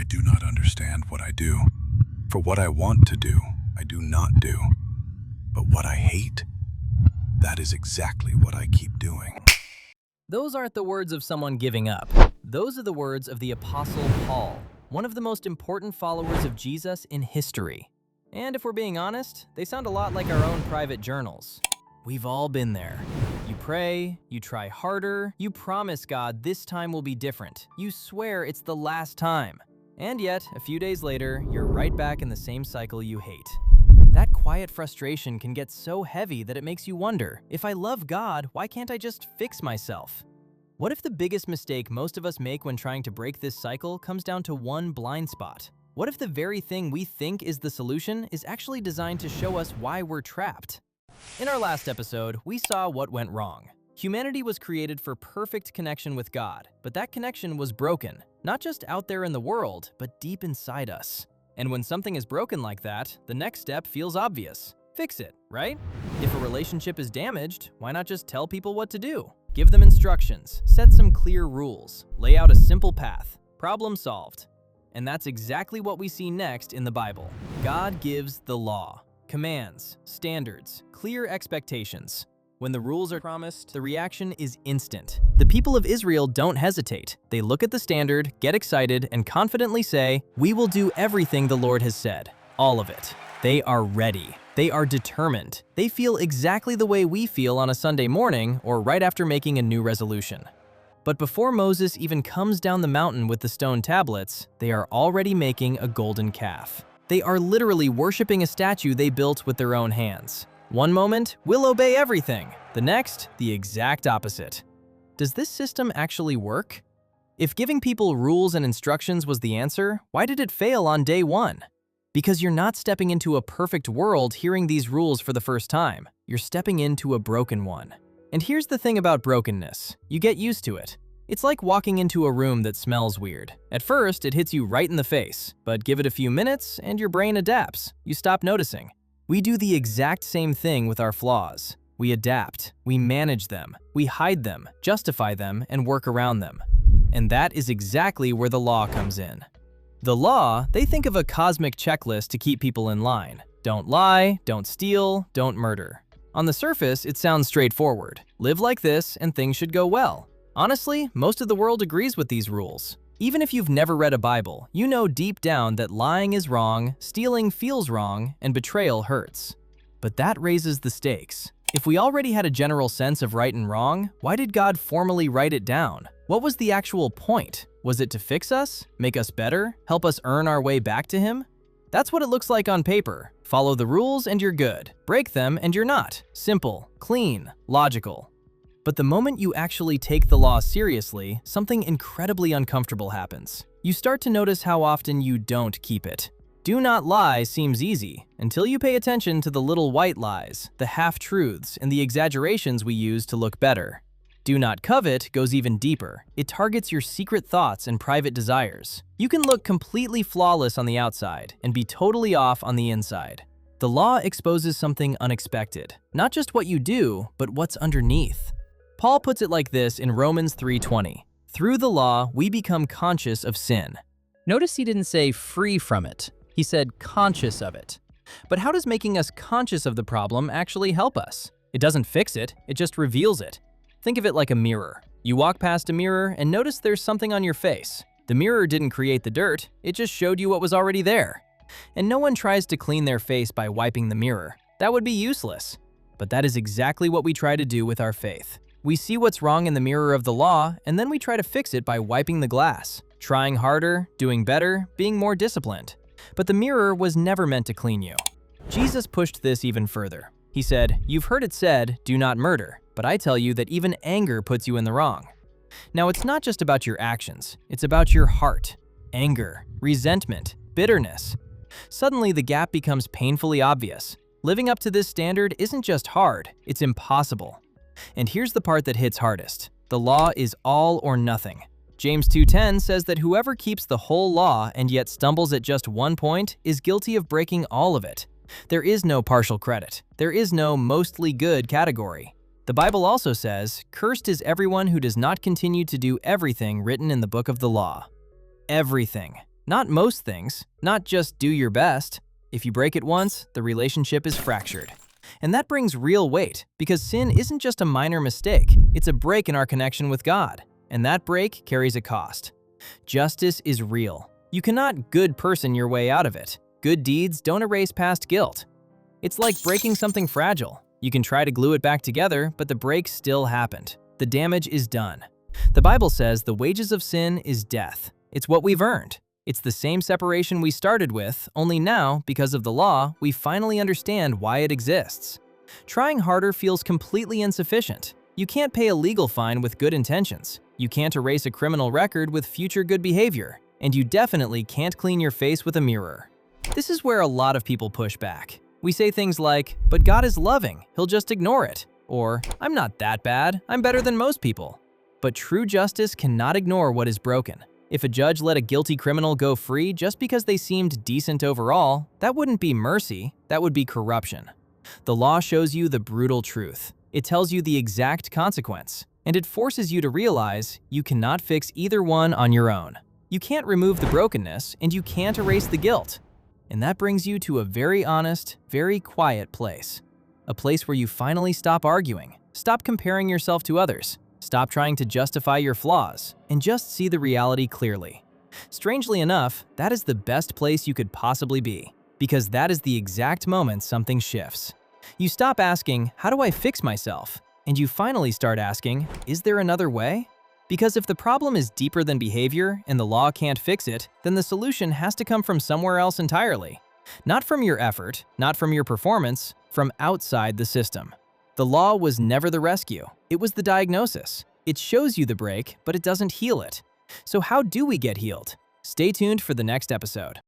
I do not understand what I do. For what I want to do, I do not do. But what I hate, that is exactly what I keep doing. Those aren't the words of someone giving up. Those are the words of the Apostle Paul, one of the most important followers of Jesus in history. And if we're being honest, they sound a lot like our own private journals. We've all been there. You pray, you try harder, you promise God this time will be different. You swear it's the last time. And yet, a few days later, you're right back in the same cycle you hate. That quiet frustration can get so heavy that it makes you wonder, if I love God, why can't I just fix myself? What if the biggest mistake most of us make when trying to break this cycle comes down to one blind spot? What if the very thing we think is the solution is actually designed to show us why we're trapped? In our last episode, we saw what went wrong. Humanity was created for perfect connection with God, but that connection was broken, not just out there in the world, but deep inside us. And when something is broken like that, the next step feels obvious. Fix it, right? If a relationship is damaged, why not just tell people what to do? Give them instructions, set some clear rules, lay out a simple path. Problem solved. And that's exactly what we see next in the Bible. God gives the law, commands, standards, clear expectations. When the rules are promised, the reaction is instant. The people of Israel don't hesitate. They look at the standard, get excited, and confidently say, "We will do everything the Lord has said." All of it. They are ready. They are determined. They feel exactly the way we feel on a Sunday morning or right after making a new resolution. But before Moses even comes down the mountain with the stone tablets, they are already making a golden calf. They are literally worshiping a statue they built with their own hands. One moment, we'll obey everything. The next, the exact opposite. Does this system actually work? If giving people rules and instructions was the answer, why did it fail on day one? Because you're not stepping into a perfect world hearing these rules for the first time. You're stepping into a broken one. And here's the thing about brokenness. You get used to it. It's like walking into a room that smells weird. At first, it hits you right in the face, but give it a few minutes and your brain adapts. You stop noticing. We do the exact same thing with our flaws. We adapt, we manage them, we hide them, justify them, and work around them. And that is exactly where the law comes in. The law, they think of a cosmic checklist to keep people in line. Don't lie, don't steal, don't murder. On the surface, it sounds straightforward. Live like this and things should go well. Honestly, most of the world agrees with these rules. Even if you've never read a Bible, you know deep down that lying is wrong, stealing feels wrong, and betrayal hurts. But that raises the stakes. If we already had a general sense of right and wrong, why did God formally write it down? What was the actual point? Was it to fix us, make us better, help us earn our way back to Him? That's what it looks like on paper. Follow the rules and you're good. Break them and you're not. Simple, clean, logical. But the moment you actually take the law seriously, something incredibly uncomfortable happens. You start to notice how often you don't keep it. Do not lie seems easy, until you pay attention to the little white lies, the half-truths, and the exaggerations we use to look better. Do not covet goes even deeper. It targets your secret thoughts and private desires. You can look completely flawless on the outside and be totally off on the inside. The law exposes something unexpected. Not just what you do, but what's underneath. Paul puts it like this in Romans 3:20. Through the law, we become conscious of sin. Notice he didn't say free from it. He said conscious of it. But how does making us conscious of the problem actually help us? It doesn't fix it, it just reveals it. Think of it like a mirror. You walk past a mirror and notice there's something on your face. The mirror didn't create the dirt, it just showed you what was already there. And no one tries to clean their face by wiping the mirror. That would be useless. But that is exactly what we try to do with our faith. We see what's wrong in the mirror of the law, and then we try to fix it by wiping the glass, trying harder, doing better, being more disciplined. But the mirror was never meant to clean you. Jesus pushed this even further. He said, "You've heard it said, 'Do not murder,' but I tell you that even anger puts you in the wrong." Now, it's not just about your actions, it's about your heart. Anger, resentment, bitterness. Suddenly, the gap becomes painfully obvious. Living up to this standard isn't just hard, it's impossible. And here's the part that hits hardest. The law is all or nothing. James 2:10 says that whoever keeps the whole law and yet stumbles at just one point is guilty of breaking all of it. There is no partial credit. There is no mostly good category. The Bible also says, "Cursed is everyone who does not continue to do everything written in the book of the law." Everything. Not most things, not just do your best. If you break it once, the relationship is fractured. And that brings real weight, because sin isn't just a minor mistake, it's a break in our connection with God. And that break carries a cost. Justice is real. You cannot good person your way out of it. Good deeds don't erase past guilt. It's like breaking something fragile. You can try to glue it back together, but the break still happened. The damage is done. The Bible says the wages of sin is death. It's what we've earned. It's the same separation we started with, only now, because of the law, we finally understand why it exists. Trying harder feels completely insufficient. You can't pay a legal fine with good intentions. You can't erase a criminal record with future good behavior. And you definitely can't clean your face with a mirror. This is where a lot of people push back. We say things like, "But God is loving, He'll just ignore it." Or, "I'm not that bad, I'm better than most people." But true justice cannot ignore what is broken. If a judge let a guilty criminal go free just because they seemed decent overall, that wouldn't be mercy, that would be corruption. The law shows you the brutal truth. It tells you the exact consequence, and it forces you to realize you cannot fix either one on your own. You can't remove the brokenness, and you can't erase the guilt. And that brings you to a very honest, very quiet place. A place where you finally stop arguing, stop comparing yourself to others, stop trying to justify your flaws, and just see the reality clearly. Strangely enough, that is the best place you could possibly be, because that is the exact moment something shifts. You stop asking, "How do I fix myself?" And you finally start asking, "Is there another way?" Because if the problem is deeper than behavior and the law can't fix it, then the solution has to come from somewhere else entirely. Not from your effort, not from your performance, from outside the system. The law was never the rescue. It was the diagnosis. It shows you the break, but it doesn't heal it. So how do we get healed? Stay tuned for the next episode.